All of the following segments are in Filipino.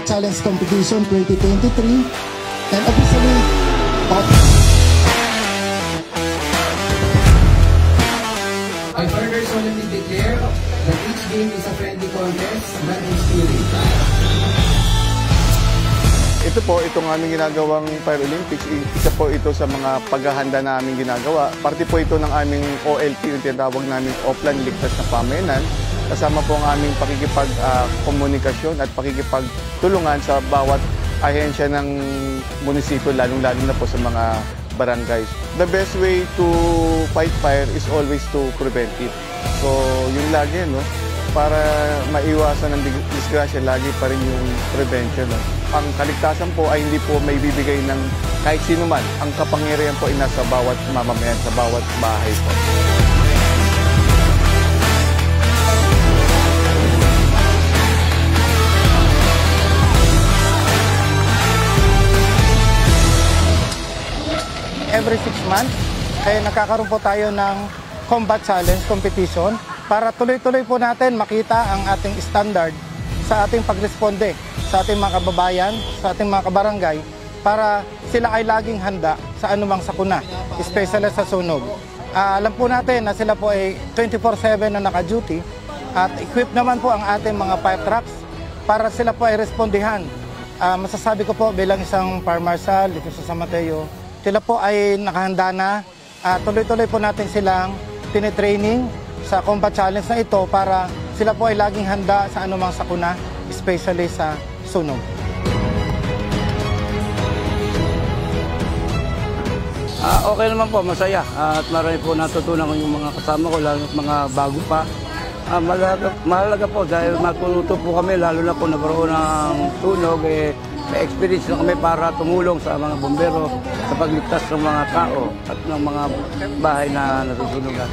Combat Challenge Competition 2023 and officially I further solemnly declare that each game is a friendly contest, not in spirit. Ito po, itong aming ginagawang Fire Olympics, isa po ito sa mga paghahanda na aming ginagawa. Parte po ito ng aming OLP, yung tinatawag namin Offline Ligtas na Pamayanan. Kasama po ang aming pakikipag-komunikasyon at pakikipagtulungan sa bawat ahensya ng munisipyo, lalong-lalo na po sa mga barangays. The best way to fight fire is always to prevent it. So, yun lagi, no? Para maiwasan ng disgrasya, lagi pa rin yung prevention. No? Ang kaligtasan po ay hindi po may bibigay ng kahit sino man. Ang kapangyarihan po ay nasa bawat mamamayan, sa bawat bahay po. Every 6 months, nakakaroon po tayo ng Combat Challenge Competition para tuloy-tuloy po natin makita ang ating standard sa ating pagresponde sa ating mga kababayan, sa ating mga kabarangay para sila ay laging handa sa anumang sakuna, especially sa sunog. Alam po natin na sila po ay 24/7 na naka-duty at equipped naman po ang ating mga fire trucks para sila po ay respondihan. Masasabi ko po bilang isang fire marshal dito sa San Mateo, sila po ay nakahanda na. Tuloy-tuloy po natin silang tinitraining sa combat challenge na ito para sila po ay laging handa sa anumang sakuna, especially sa sunog. Okay naman po, masaya. At marami po natutunan ko yung mga kasama ko, lalo at mga bago pa. Mahalaga po dahil matututo po kami, lalo na po nagkaroon ng sunog. May experience na kami para tumulong sa mga bombero sa pagligtas ng mga tao at ng mga bahay na nasusunugan.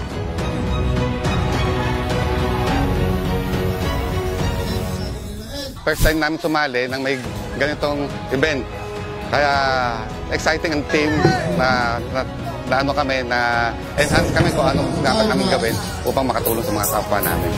First time namin sumali ng may ganitong event. Kaya exciting ang team na ano kami, na enhance kami kung anong dapat namin gawin upang makatulong sa mga kapwa namin.